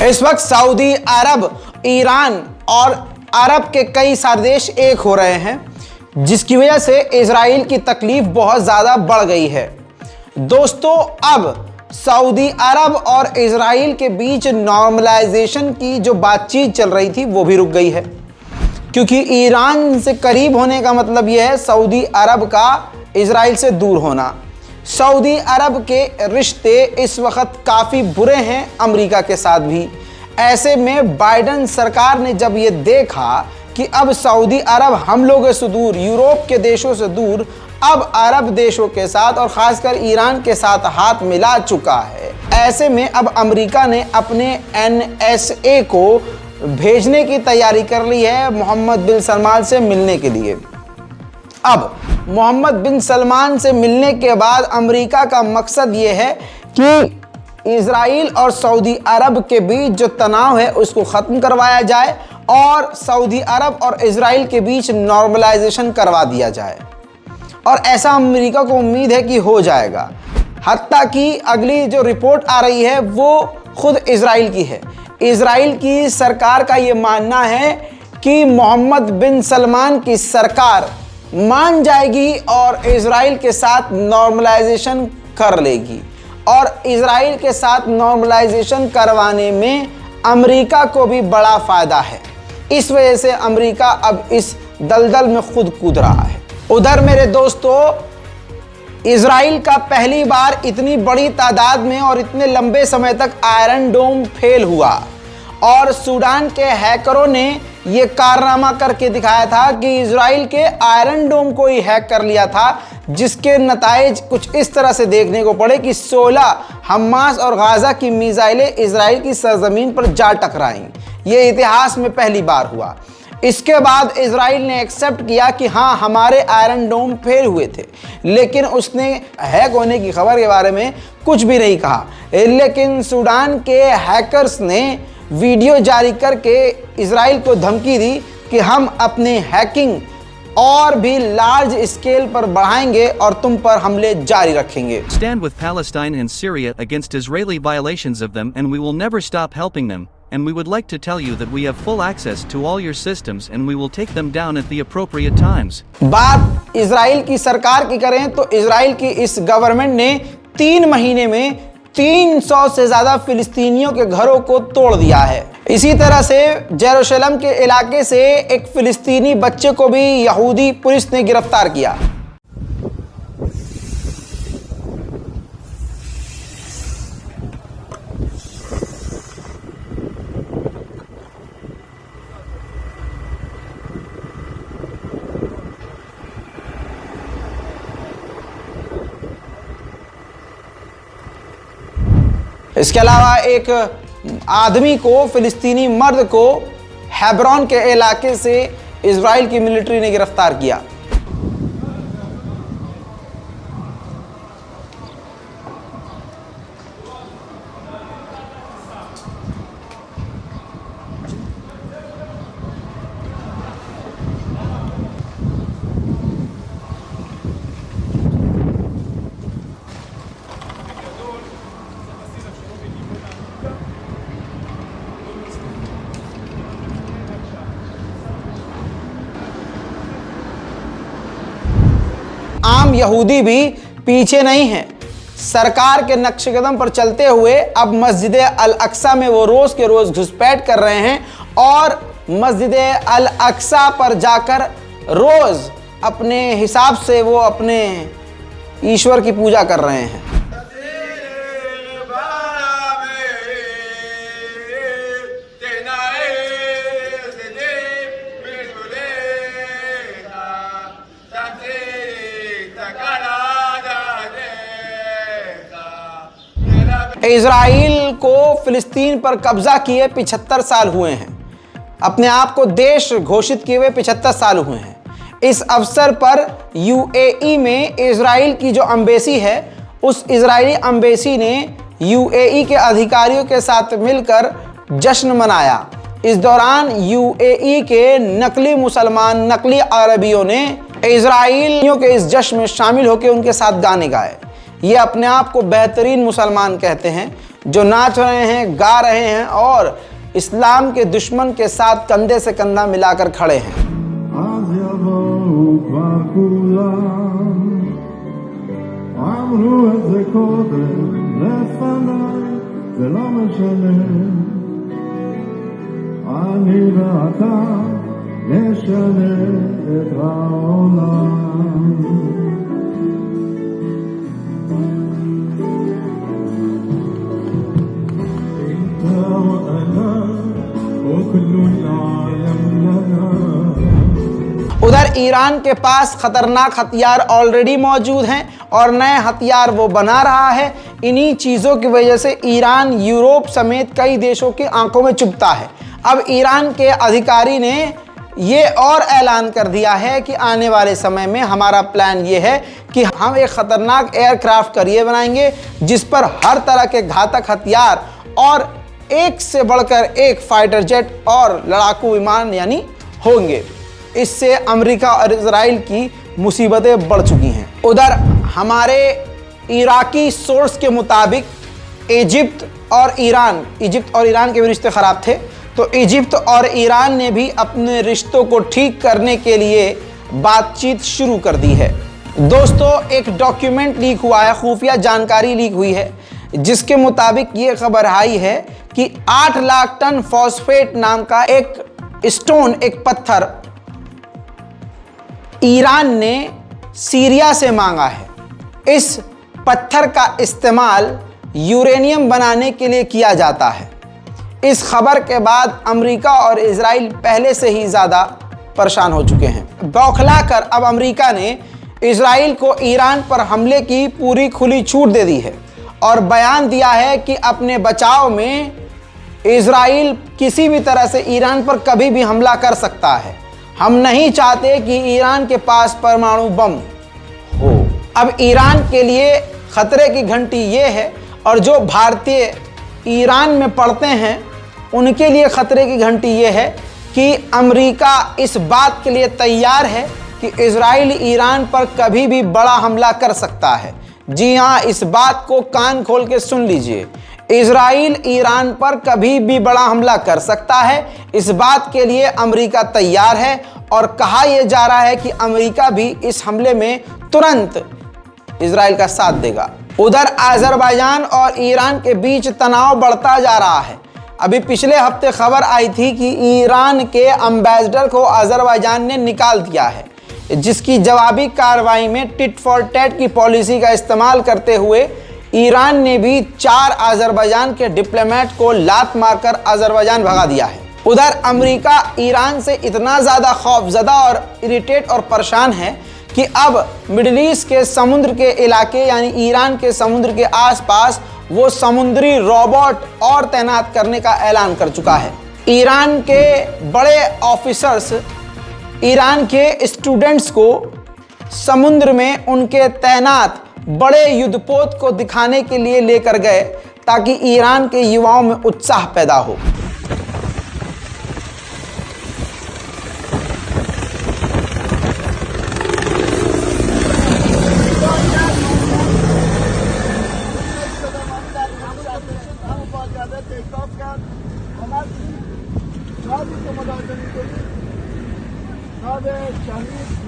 इस वक्त सऊदी अरब, ईरान और अरब के कई सारे देश एक हो रहे हैं, जिसकी वजह से इजराइल की तकलीफ बहुत ज़्यादा बढ़ गई है। दोस्तों, अब सऊदी अरब और इजराइल के बीच नॉर्मलाइजेशन की जो बातचीत चल रही थी वो भी रुक गई है, क्योंकि ईरान से करीब होने का मतलब यह है सऊदी अरब का इजराइल से दूर होना। सऊदी अरब के रिश्ते इस वक्त काफ़ी बुरे हैं अमेरिका के साथ भी। ऐसे में बाइडेन सरकार ने जब ये देखा कि अब सऊदी अरब हम लोगों से दूर, यूरोप के देशों से दूर, अब अरब देशों के साथ और ख़ासकर ईरान के साथ हाथ मिला चुका है, ऐसे में अब अमेरिका ने अपने NSA को भेजने की तैयारी कर ली है मोहम्मद बिन सलमान से मिलने के लिए। अब मोहम्मद बिन सलमान से मिलने के बाद अमेरिका का मकसद ये है कि इजराइल और सऊदी अरब के बीच जो तनाव है उसको ख़त्म करवाया जाए और सऊदी अरब और इजराइल के बीच नॉर्मलाइजेशन करवा दिया जाए। और ऐसा अमेरिका को उम्मीद है कि हो जाएगा। हत्ता कि अगली जो रिपोर्ट आ रही है वो खुद इजराइल की है। इजराइल की सरकार का ये मानना है कि मोहम्मद बिन सलमान की सरकार मान जाएगी और इजराइल के साथ नॉर्मलाइजेशन कर लेगी, और इजराइल के साथ नॉर्मलाइजेशन करवाने में अमेरिका को भी बड़ा फ़ायदा है। इस वजह से अमेरिका अब इस दलदल में खुद कूद रहा है। उधर मेरे दोस्तों, इजराइल का पहली बार इतनी बड़ी तादाद में और इतने लंबे समय तक आयरन डोम फेल हुआ, और सूडान के हैकरों ने ये कारनामा करके दिखाया था कि इजराइल के आयरन डोम को ही हैक कर लिया था, जिसके नताइज कुछ इस तरह से देखने को पड़े कि 16 हमास और गाजा की मिसाइलें इजराइल की सरजमीन पर जा टकराईं। ये इतिहास में पहली बार हुआ। इसके बाद इजराइल ने एक्सेप्ट किया कि हाँ, हमारे आयरन डोम फेल हुए थे, लेकिन उसने हैक होने की खबर के बारे में कुछ भी नहीं कहा। लेकिन सूडान के हैकर्स ने वीडियो जारी करके इजराइल को धमकी दी कि हम अपने हैकिंग और भी लार्ज स्केल पर बढ़ाएंगे और तुम पर हमले जारी रखेंगे। Stand with Palestine and Syria against Israeli violations of them, and we will never stop helping them. And we would like to tell you that we have full access to all your systems and we will take them down at the appropriate times. बात Israel की सरकार की करें तो Israel की इस government ने 3 महीने में 300 से ज़्यादा फिलिस्तीनियों के घरों को तोड़ दिया है। इसी तरह से जेरूशलम के इलाके से एक फिलिस्तीनी बच्चे को भी यहूदी पुलिस ने गिरफ्तार किया। इसके अलावा एक आदमी को, फिलिस्तीनी मर्द को हेब्रोन के इलाके से इजराइल की मिलिट्री ने गिरफ्तार किया। आम यहूदी भी पीछे नहीं हैं। सरकार के नक्शे कदम पर चलते हुए अब मस्जिद अल अक्सा में वो रोज़ के रोज़ घुसपैठ कर रहे हैं और मस्जिद अल अक्सा पर जाकर रोज़ अपने हिसाब से वो अपने ईश्वर की पूजा कर रहे हैं। इजराइल को फिलिस्तीन पर कब्जा किए 75 साल हुए हैं। अपने आप को देश घोषित किए हुए 75 साल हुए हैं। इस अवसर पर UAE में इजराइल की जो अम्बेसी है, उस इजरायली अम्बेसी ने UAE के अधिकारियों के साथ मिलकर जश्न मनाया। इस दौरान UAE के नकली मुसलमान, नकली अरबियों ने इजराइलियों के इस जश्न में शामिल होकर उनके साथ गाने गाए। ये अपने आप को बेहतरीन मुसलमान कहते हैं जो नाच रहे हैं, गा रहे हैं और इस्लाम के दुश्मन के साथ कंधे से कंधा मिलाकर खड़े हैं। उधर ईरान के पास खतरनाक हथियार ऑलरेडी मौजूद हैं और नए हथियार वो बना रहा है। इन्हीं चीज़ों की वजह से ईरान यूरोप समेत कई देशों की आंखों में चुभता है। अब ईरान के अधिकारी ने ये और ऐलान कर दिया है कि आने वाले समय में हमारा प्लान ये है कि हम एक खतरनाक एयरक्राफ्ट कैरियर बनाएंगे जिस पर हर तरह के घातक हथियार और एक से बढ़कर एक फाइटर जेट और लड़ाकू विमान यानी होंगे। इससे अमेरिका और इजराइल की मुसीबतें बढ़ चुकी हैं। उधर हमारे इराकी सोर्स के मुताबिक इजिप्ट और ईरान के भी रिश्ते ख़राब थे, तो इजिप्ट और ईरान ने भी अपने रिश्तों को ठीक करने के लिए बातचीत शुरू कर दी है। दोस्तों, एक डॉक्यूमेंट लीक हुआ है, खुफिया जानकारी लीक हुई है, जिसके मुताबिक ये खबर आई है कि 8 लाख टन फॉस्फेट नाम का एक स्टोन, एक पत्थर ईरान ने सीरिया से मांगा है। इस पत्थर का इस्तेमाल यूरेनियम बनाने के लिए किया जाता है। इस खबर के बाद अमेरिका और इजराइल पहले से ही ज़्यादा परेशान हो चुके हैं। बौखलाकर अब अमेरिका ने इजराइल को ईरान पर हमले की पूरी खुली छूट दे दी है और बयान दिया है कि अपने बचाव में इजराइल किसी भी तरह से ईरान पर कभी भी हमला कर सकता है। हम नहीं चाहते कि ईरान के पास परमाणु बम हो। अब ईरान के लिए खतरे की घंटी ये है, और जो भारतीय ईरान में पढ़ते हैं उनके लिए खतरे की घंटी ये है कि अमेरिका इस बात के लिए तैयार है कि इजराइल ईरान पर कभी भी बड़ा हमला कर सकता है। जी हाँ, इस बात को कान खोल के सुन लीजिए, इजराइल ईरान पर कभी भी बड़ा हमला कर सकता है। इस बात के लिए अमेरिका तैयार है और कहा यह जा रहा है कि अमेरिका भी इस हमले में तुरंत इजराइल का साथ देगा। उधर अजरबैजान और ईरान के बीच तनाव बढ़ता जा रहा है। अभी पिछले हफ्ते खबर आई थी कि ईरान के एम्बेसडर को अजरबैजान ने निकाल दिया है, जिसकी जवाबी कार्रवाई में टिट फॉर टैट की पॉलिसी का इस्तेमाल करते हुए ईरान ने भी 4 अजरबैजान के डिप्लोमेट को लात मारकर अजरबैजान भगा दिया है। उधर अमेरिका ईरान से इतना ज़्यादा खौफजदा और इरिटेट और परेशान है कि अब मिडिल ईस्ट के समुद्र के इलाके यानी ईरान के समुद्र के आसपास वो समुद्री रोबोट और तैनात करने का ऐलान कर चुका है। ईरान के बड़े ऑफिसर्स ईरान के स्टूडेंट्स को समुद्र में उनके तैनात बड़े युद्धपोत को दिखाने के लिए लेकर गए ताकि ईरान के युवाओं में उत्साह पैदा हो।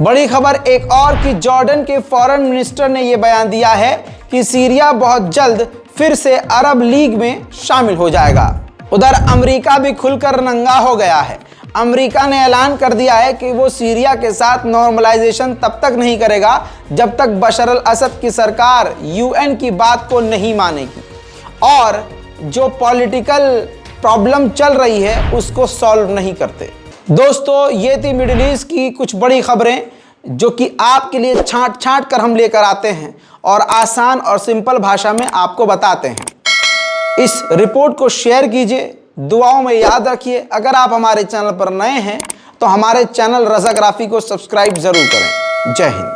बड़ी खबर एक और कि जॉर्डन के फॉरेन मिनिस्टर ने यह बयान दिया है कि सीरिया बहुत जल्द फिर से अरब लीग में शामिल हो जाएगा। उधर अमेरिका भी खुलकर नंगा हो गया है। अमेरिका ने ऐलान कर दिया है कि वो सीरिया के साथ नॉर्मलाइजेशन तब तक नहीं करेगा जब तक बशर अल असद की सरकार यूएन की बात को नहीं मानेगी। और जो पॉलिटिकल प्रॉब्लम चल रही है उसको सॉल्व नहीं करते। दोस्तों, ये थी मिडिल ईस्ट की कुछ बड़ी खबरें जो कि आपके लिए छांट छांट कर हम लेकर आते हैं और आसान और सिंपल भाषा में आपको बताते हैं। इस रिपोर्ट को शेयर कीजिए, दुआओं में याद रखिए। अगर आप हमारे चैनल पर नए हैं तो हमारे चैनल रज़ा ग्राफी को सब्सक्राइब जरूर करें। जय हिंद।